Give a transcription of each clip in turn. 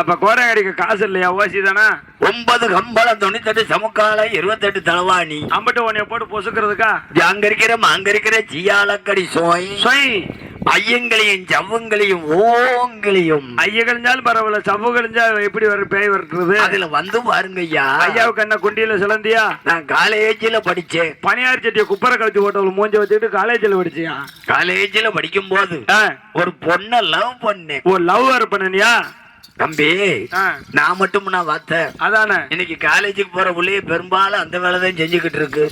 அப்ப கோடையடிக்க காசு இல்லையா? ஓசி தானா? 9 கம்பளம் 98 சமுக்கால 28 தலவாணி அம்பட்டு உனைய போட்டு பொசுக்கிறதுக்கா? அங்க இருக்கிற ஜியாலக்கடி சோய் சொய் ஐயங்களையும் ஜவ்வுங்களையும் ஓங்களையும் ஐய கழிஞ்சாலும் பரவாயில்ல, சவ்வு கழிஞ்சா எப்படி வர பேய் வருது? அதுல வந்து பாருங்க ஐயா. ஐயாவுக்கு என்ன குண்டியில சிலந்தியா? நான் காலேஜில படிச்சேன். பனியார் சட்டிய குப்பரை கழிச்சு போட்டவளு மூஞ்ச வச்சுட்டு காலேஜில் படிச்சியா? காலேஜில படிக்கும் போது ஒரு பொண்ண லவ் பண்ணேன். ஓ, லவ் பண்ணனியா? தம்பி நான் மட்டும் நான் பார்த்தேன். அதானே இன்னைக்கு காலேஜுக்கு போற புள்ளைய பெரும்பாலும் அந்த வேலைதான் செஞ்சுக்கிட்டு இருக்கு.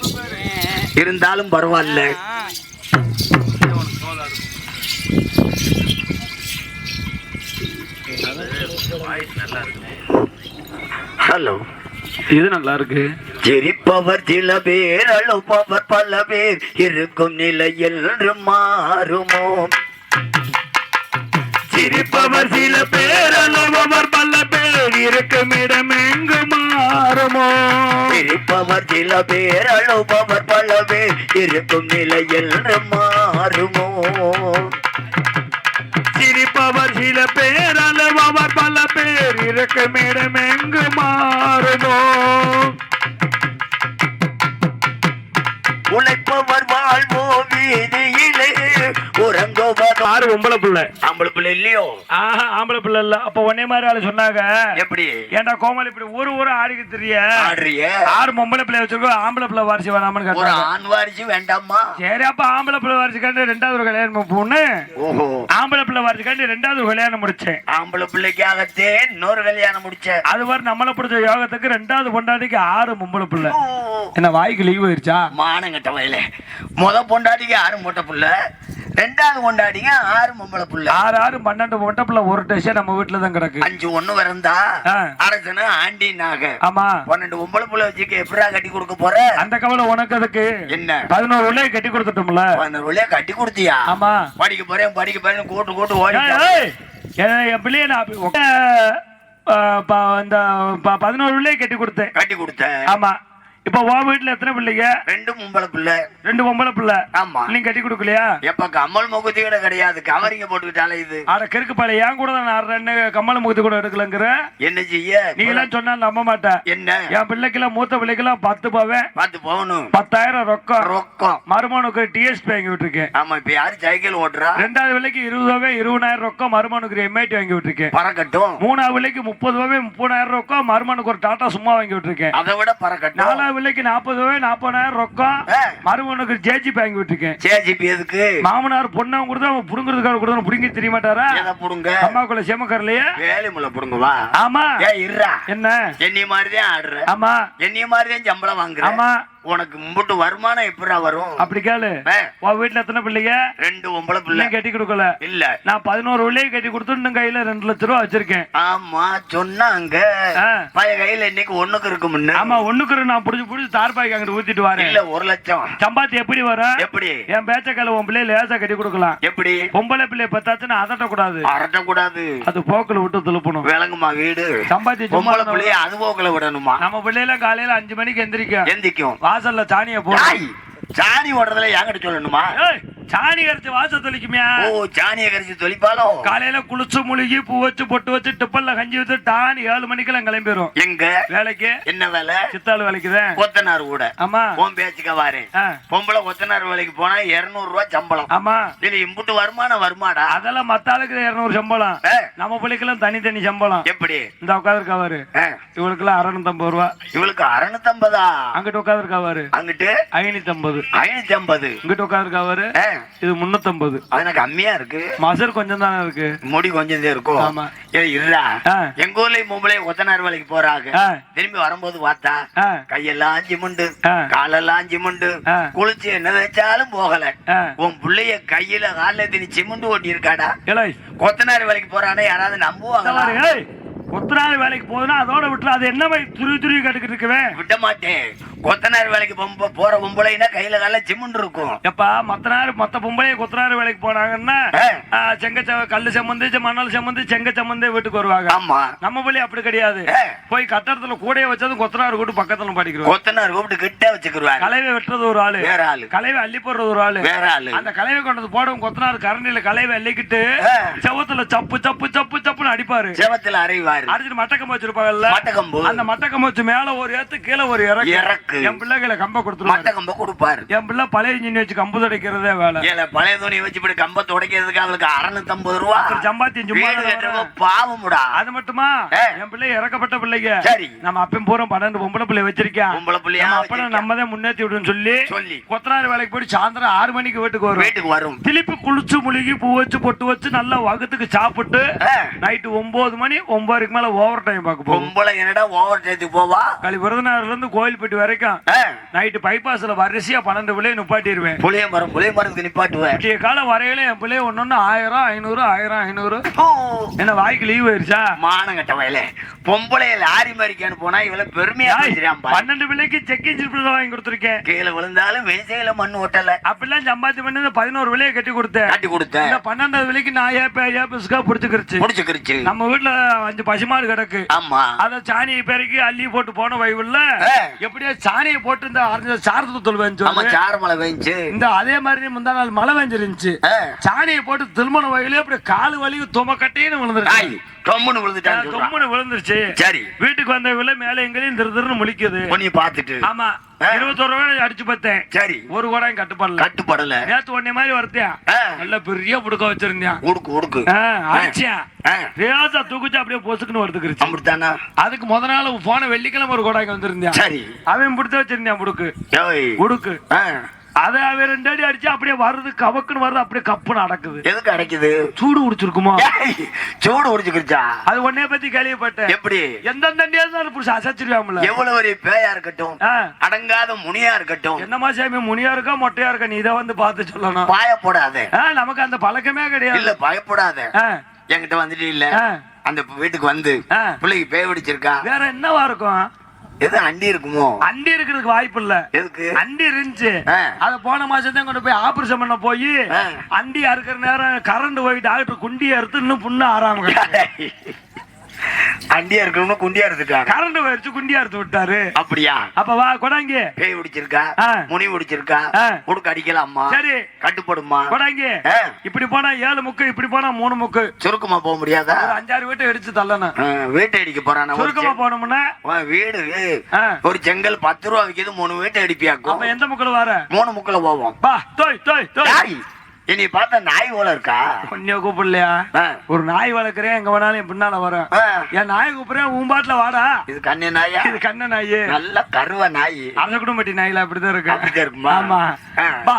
இருந்தாலும் பரவாயில்ல. ஹலோ, இது நல்லா இருக்கு. சிரிப்பவர் சில பேர், அழுப்பவர் பல பேர், இருக்கும் நிலையில் மாறுமோ? சிரிப்பவர் சில பேர், அழுப்பவர் பல பேர், இருக்கும் இடம் எங்கு மாறுமோ? சிரிப்பவர் சில பேர், அழுப்பவர் பல பேர், இருக்கும் நிலையில் மாறுமோ? சிரிப்பவர் சில பேர், அழுப்பவர் பல பேர், இருக்கும் இடம் எங்கு மாறுமோ? உழைப்பவர் வாழ்வோ வீதியிலே, உறங்குவர். ஆறு பொம்பளை பிள்ளை. ஆம்பளை பிள்ளை இல்லையோ? ஆஹா, ஆம்பளை பிள்ளை இல்ல. அப்ப ஒன்னே மாதிரி ஆளு சொன்னாங்க. எப்படி? ஏன்டா கோமல் இப்படி ஒரு ஆடிக்கு தெரிய ஆடுறிய? 6 பொம்பளை பிள்ளை வச்சிருக்கோம், ஆம்பளை பிள்ளை வாரிசு வேணாமனு ஒரு ஆண் வாரிசு வேண்டாமா? சரி, அப்ப ஆம்பளை பிள்ளை வாரிசு கண்டு 2வது ஒரு கல்யாணம் பொண்ணு. ஓஹோ, ஆம்பளை பிள்ளை வாரிசு கண்டு 2வது ஒரு கல்யாணம் முடிச்சேன். ஆம்பளை பிள்ளைக்காகத்தே இன்னொரு கல்யாணம் முடிச்சேன். அது வரை நம்மளை பிடிச்ச யோகத்துக்கு 2வது பொண்டாட்டிக்கு 6 பொம்பளை பிள்ளை. என்ன வாய்க்கு லீவ் ஆயிருச்சா? மானங்கட்ட வயல. முத பொண்டாட்டிக்கு 6 மொட்டை புள்ள, 2வது பொண்டாட்டிக்கு 6 பொம்பளை புள்ள. 6 12 மொட்டை பிள்ளை ஒரு டேஷன் நம்ம வீட்டுல தான் கிடக்கு. 5 ஒண்ணு வரந்தா அரசன ஆண்டி நாக. ஆமா, 12 பொம்பளை புள்ள வச்சுக்க எப்படா கட்டி கொடுக்க போற? அந்த கவலை உனக்கு அதுக்கு என்ன? 11 உள்ளே கட்டி கொடுத்துட்டோம்ல. 11 உள்ளே கட்டி கொடுத்தியா? ஆமா. படிக்க போறேன் கூட்டு ஓடி. என் பிள்ளைய நான் இந்த 11 உள்ளே கட்டி கொடுத்தேன். ஆமா. இப்ப உன் வீட்டுல எத்தனை பிள்ளைங்க? 2 பொம்பளை பிள்ளை. 2 பொம்பளை பிள்ளை. ஆமா. நீங்க கட்டி கொடுக்கலையா? எப்ப கம்மல் முகத்தி கூட கிடையாது, கவரிங்க போட்டுக்கிட்டாலே இது. அட கிறுக்கு பாரு, ஏன் கூட நான் 2 கம்மல் முகத்தி கூட எடுக்கலங்கிற. என்ன செய்ய? நீங்க எல்லாம் சொன்னா நம்ப மாட்டேன். என்ன? என் பிள்ளைக்கெல்லாம் மூத்த பிள்ளைக்கெல்லாம் 10 பவன் 10 பவுனு 10,000 ரொக்கம் மருமனுக்கு டிஎஸ்பி வாங்கி விட்டுருக்கேன். ஆமா. இப்ப யாரு சைக்கிள் ஓட்டுறா? 2வது விலைக்கு 20 பவன் 20,000 ரொக்கம் மருமனுக்கு எம்ஐடி வாங்கி விட்டுருக்கேன். பறக்கட்டும். 3வது விலைக்கு 30 பவன் 30,000 ரொக்கம் மருமனுக்கு ஒரு டாடா சும்மா வாங்கி விட்டுருக்கேன். அதை விட பறக்கட்டும். 4வது விலைக்கு 40 பவன் 40,000 ரொக்கம் மருமனுக்கு ஜேஜிபி வாங்கி விட்டுருக்கேன். ஜேஜிபி எதுக்கு? மாமனார் பொண்ணு கொடுத்தா அவன் புடுங்குறதுக்காக கொடுத்தா புடுங்கி தெரிய மாட்டாரா? எதை புடுங்க? அம்மாக்குள்ள சேமக்கரலையே வேலை முள்ள புடுங்குவா. ஆமா. இருறா. என்ன? என்னைய மாதிரிதான் ஆடுற. ஆமா. என்னைய மாதிரிதான் சம்பளம் வாங்குற. ஆமா. உனக்கு மும்பட்டு வருமானம் எப்படா வரும்? அப்படி கேளு. உன் வீட்டுல எத்தனை பிள்ளைங்க? 2 பொம்பளை பிள்ளை. கட்டி கொடுக்கல? இல்ல. நான் 11 உள்ளே கட்டி கொடுத்து கையில 2 லட்சம் ரூபாய் வச்சிருக்கேன். ஆமா சொன்னாங்க. பைய கையில இன்னைக்கு 1க்கு இருக்கும்னு. ஆமா, 1க்கு நான் புடிச்சு தார்பாய்க்கு அங்கிட்டு ஊத்திட்டு வரேன். இல்ல 1 லட்சம் சம்பாத்தி எப்படி வரும்? எப்படி? என் பேச்சக்கால உன் பிள்ளைய லேசா கட்டி கொடுக்கலாம். எப்படி? பொம்பளை பிள்ளைய பத்தாச்சுன்னா அதட்டக்கூடாது. அரட்டக்கூடாது. அது போக்குல விட்டு துளுப்பணும். விளங்குமா வீடு? சம்பாத்தி பொம்பளை பிள்ளைய அது போக்குல விடணுமா? நம்ம பிள்ளைல காலையில 5 மணிக்கு எந்திரிக்கும். வாசல்ல சாணிய போ. சாணி ஓடுறதுல என்கிட்ட சொல்லணுமா? சாணி கரைச்சு வாச தொளிக்குமியா? ஓ, சாணியை கரைச்சு தொளிப்பாலோ? காலையில குளிச்சு முழுகி பூ வச்சு பொட்டு வச்சு டிப்பல்ல கஞ்சி வச்சு டானி 7 மணிக்கெல்லாம் கிளம்பிடும். எங்க வேலைக்கு? என்ன வேலை? சித்தாள் வேலைக்குதான். கொத்தனார் கூட. ஆமா. உன் பேச்சுக்க வாரு. பொம்பளை கொத்தனார் வேலைக்கு போனா 200 ரூபாய் சம்பளம். ஆமா. இது இம்புட்டு வருமாடா? அதெல்லாம் மத்த ஆளுக்கு 200 சம்பளம். நம்ம பிள்ளைக்கெல்லாம் தனி சம்பளம். எப்படி? இந்த உட்காந்துருக்காவாரு. இவளுக்குலாம் 650 ரூபா. இவளுக்கு 650? அங்கிட்டு உட்காந்துருக்காவாரு. அங்கிட்டு 550. 550. இங்கிட்டு உட்காந்துருக்காவாரு. இது 350. அது கம்மியா இருக்கு. மசர் கொஞ்சம் தானே இருக்கு. முடி கொஞ்சம் தான் இருக்கும். ஆமா. இல்ல எங்க ஊர்ல பொம்பளை கொத்தனார் வேலைக்கு போறாங்க. திரும்பி வரும்போது பார்த்தா கையெல்லாம் சிமுண்டு, காலெல்லாம் சிமுண்டு, குளிச்சு என்ன வச்சாலும் போகல. உன் பிள்ளைய கையில கால திணி சிமுண்டு ஓட்டி இருக்காடா. கொத்தனார் வேலைக்கு போறானே யாராவது நம்புவாங்க? கொத்தனார் வேலைக்கு போகுதுன்னா அதோட விட்டுல அது என்ன துருவி கட்டுக்கிட்டு இருக்கவே விட மாட்டேன். கொத்தனார் வேலைக்கு போற பொம்பளைன்னா கையில கால சிமெண்ட் இருக்கும். எப்பா மத்த பொம்பளை கொத்தனார் வேலைக்கு போனாங்கன்னா கல்லு சம்பந்தி மணல் சம்பந்தி செங்க சம்பந்தி வீட்டுக்கு வருவாங்க. ஆமா, நம்ம பிள்ளை அப்படி கிடையாது. போய் கட்டடத்துல கூடைய வச்சதும் கொத்தனார் கூட்டு பக்கத்துல படிக்கிறோம். கொத்தனார் கூப்பிட்டு கிட்ட வச்சுக்கிருவாங்க. கலைவை வெட்டுறது ஒரு ஆளு, வேற ஆளு. கலைவை அள்ளி போடுறது ஒரு ஆளு, வேற ஆளு. அந்த கலைவை கொண்டது போடவும் கொத்தனார் கரண்டில கலைவை அள்ளிக்கிட்டு செவத்துல சப்பு சப்பு சப்பு சப்புன்னு அடிப்பாரு. செவத்துல அரைவாரு. அடிச்சுட்டு மட்டக்கம்பு வச்சிருப்பாங்கல்ல, மட்டக்கம்பு. அந்த மட்டக்கம்பு வச்சு மேல ஒரு ஏத்து கீழே ஒரு இறக்கு. என் பிள்ளைகளை கம்ப கொடுத்துருவாரு. மட்டக்கம்ப கொடுப்பாரு. என் பிள்ளை பழைய இன்ஜின் வச்சு கம்பு துடைக்கிறதே வேலை. ஏல பழைய துணி வச்சு இப்படி கம்ப துடைக்கிறதுக்கு அவளுக்கு 650 ரூபா சம்பாத்தியம் சும்மா பாவமுடா. அது மட்டுமா என் பிள்ளை இறக்கப்பட்ட பிள்ளைங்க. சரி, நம்ம அப்பயும் பூரா 12 பொம்பளை பிள்ளை வச்சிருக்கேன். பொம்பளை பிள்ளையா அப்ப நம்ம தான் முன்னேற்றி விடுன்னு சொல்லி கொத்தனார் வேலைக்கு போய் சாயந்தரம் 6 மணிக்கு வீட்டுக்கு வரும். திருப்பி குளிச்சு முழுகி பூ வச்சு பொட்டு வச்சு நல்லா வகுத்துக்கு சாப்பிட்டு நைட்டு 9 மணி 9:30 மேல ஓவர் டைம் பார்க்க போகும். பொம்பளை என்னடா ஓவர் டைத்துக்கு போவா? கலி விருதுநகர்ல இருந்து கோயில்பட்டி வரைக்கும் நைட்டு பைபாஸ்ல வரிசையா 12 பிள்ளைய நிப்பாட்டிடுவேன். புளிய மரத்துக்கு நிப்பாட்டுவேன். கால வரையில என் பிள்ளைய ஒன்னு 1000 500 1000 500 என்ன வாய்க்கு லீவ் ஆயிருச்சா? மானம் கட்ட வயல பொம்பளை லாரி மாதிரிக்கான்னு போனா இவ்வளவு பெருமையா 12 பிள்ளைக்கு செக் இன்ஜின் வாங்கி கொடுத்துருக்கேன். கீழே விழுந்தாலும் விசையில மண் ஓட்டல. அப்படிலாம் சம்பாத்தி பண்ணி 11 விலையை கட்டி கொடுத்தேன். 12வது விலைக்கு நான் ஏபிஸ்கா புடிச்சுக்கிருச்சு. நம்ம வீட்டுல 5 பசுமாடு கிடக்கு. ஆமா, அத சாணியை பெருக்கி அள்ளி போட்டு போன வயவுல எப்படியோ சாணியை போட்டு இந்த சாரத்து தூள் வேஞ்சு இந்த அதே மாதிரி முந்தா நாள் மழை வேஞ்சிருந்துச்சு. சாணியை போட்டு திருமண வயவுல அப்படி காலு வலி தும கட்டின்னு விழுந்துருச்சு. சரி, வீட்டுக்கு வந்த விலை மேல எங்களையும் திருன்னு முழிக்குது. பாத்துட்டு ஆமா 21 ரூபாய் அடிச்சு பார்த்தேன். சரி, ஒரு கூட கட்டுப்படல. நேத்து ஒன்னே மாதிரி வரத்தியா நல்ல பெரிய புடுக்க வச்சிருந்தேன். அடிச்சா தூக்குச்சு அப்படியே பொசுக்குன்னு வருதுக்கு. அதுக்கு முத நாள் போன வெள்ளிக்கிழமை ஒரு கோடாங்க வந்திருந்தேன். சரி, அவன் பிடிச்ச வச்சிருந்தேன் புடுக்கு. அதை அவன் 2 அடி அடிச்சு அப்படியே வருது, கவக்குன்னு வருது, அப்படியே கப்புன்னு அடக்குது. எதுக்கு அடைக்குது? சூடு குடிச்சிருக்குமா? சூடு குடிச்சுக்கிச்சா? அது ஒன்னே பத்தி கேள்விப்பட்டேன். எப்படி எந்த புருஷன் அசைச்சிருவாங்கல்ல. எவ்வளவு ஒரு பேயா இருக்கட்டும், அடங்காத முனியா இருக்கட்டும், என்னமா சாமி முனியா இருக்கா மொட்டையா இருக்கா, நீ இதை வந்து பார்த்து சொல்லணும். பயப்படாத, நமக்கு அந்த பழக்கமே கிடையாது. இல்ல பயப்படாத, என்கிட்ட வந்துட்டு இல்ல அந்த வீட்டுக்கு வந்து பிள்ளைக்கு பேய் பிடிச்சிருக்கா. வேற என்னவா இருக்கும்? எது அண்டி இருக்குமோ? அண்டி இருக்கிறதுக்கு வாய்ப்பு இல்ல. எதுக்கு? அண்டி இருந்துச்சு. அத போன மாசத்தையும் கொண்டு போய் ஆபரேஷன் பண்ண போய் அண்டி அறுக்கிற நேரம் கரண்ட் போய் டாக்டர் குண்டி அறுத்து இன்னும் புண்ணு ஆறாம அண்டியா இருக்கணும் குண்டியா இருந்துட்டாங்க. கரண்ட் வச்சு குண்டியா எடுத்து விட்டாரு. அப்படியா? அப்ப வா கொடாங்க. பேய் பிடிச்சிருக்கா, முனி பிடிச்சிருக்கா, உடுக்கு அடிக்கலாமா? சரி, கட்டுப்படுமா? கொடாங்க. இப்படி போனா 7 முக்கு, இப்படி போனா 3 முக்கு. சுருக்கமா போக முடியாதா? ஒரு 5-6 வீட்டை அடிச்சு தள்ளணும். வீட்டை அடிக்க போறானா? சுருக்கமா போனோம்னா வீடு ஒரு செங்கல் 10 ரூபா விற்கிது, 3 வீட்டை அடிப்பியாக்கும். அப்ப எந்த முக்குல வர? 3 முக்குல போவோம். பா தோய் தோய் தோய். இனி பார்த்தா நாய் போல இருக்கா? பொண்ணிய கூப்பிடலையா? ஒரு நாய் வளர்க்குறேன், எங்க வேணாலும் என் பின்னால வரும். என் நாய் கூப்பிடுறேன், உன் பாட்டுல வாடா. இது கண்ண நாயா? இது கண்ண நாய், நல்ல கருவ நாய். அரச குடும்பட்டி நாயில அப்படிதான் இருக்கு. அப்படிதான் இருக்குமா? ஆமா. பா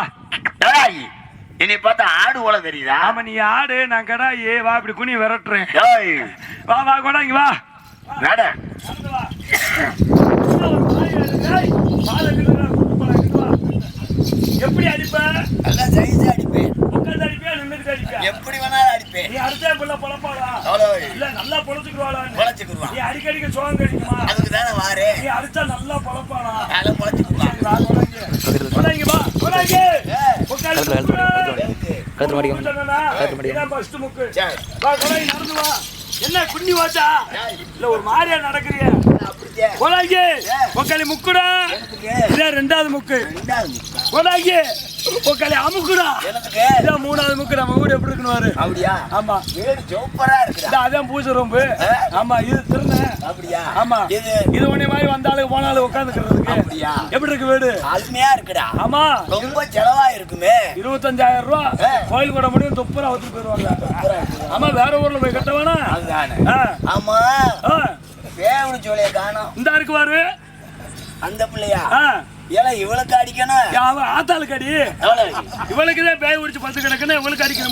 இனி பார்த்தா ஆடு போல தெரியுதா? ஆமா, நீ ஆடு, நான் கடாயி. வா இப்படி குனி விரட்டுறேன். வா வா கொடாங்க வா. நட எப்படி அடிப்ப? எல்லாம் சைஸா அடிப்பேன். உட்கார்ந்து அடிப்பேன், நின்னுட்டு அடிப்பேன், எப்படி வேணாலும் அடிப்பேன். நீ அடிச்சா புள்ள பொளப்பாடா? இல்ல நல்லா பொளச்சுக்குவாளா? பொளச்சுக்குவா. நீ அடிக்கடிக்கு சோகம் கடிக்குமா? அதுக்கு தானே வாரே. நீ அடிச்சா நல்லா பொளப்பாடா? நல்லா பொளச்சுக்குவா. வா கொடாங்க வா கொடாங்க. உட்கார்ந்து கத்து மாடிங்க. இதான் ஃபர்ஸ்ட் முக்கு. வா கொடாங்க, நடந்து வா. என்ன குண்ணி வாச்சா? இல்ல ஒரு மாதிரியா நடக்குறிய? கொடாங்க உக்காளி முக்குடா. இதான் 2வது முக்கு. கொடாங்க உக்காளி அமுக்குடா. இதான் 3வது முக்கு. நம்ம வீடு எப்படி இருக்குன்னு பாரு. அப்படியா? ஆமா, வீடு சூப்பரா இருக்கு. அதான் பூசை ரொம்ப. ஆமா, இது திருந. அப்படியா? ஆமா, இது ஒண்ணே மாதிரி வந்தாலும் போனாலும் உட்காந்துக்கிறதுக்கு. அப்படியா? எப்படி இருக்கு வீடு? அருமையா இருக்குடா. ஆமா, ரொம்ப செலவா இருக்குமே. 25,000 ரூபாய் கோயில் கூட முடியும், துப்புரா வச்சுட்டு போயிருவாங்க. ஆமா, வேற ஊர்ல போய் கட்ட வேணா. ஆமா, பேவுடு சோழிய காணோம். இந்த இருக்கு பாரு அந்த பிள்ளையா? ஏன்னா இவளுக்கு அடிக்கணும், ஆத்தாளுக்கு அடி. இவளுக்குதான் பேய் உடிச்சு 10 கிடக்குன்னு இவளுக்கு அடிக்கணும்.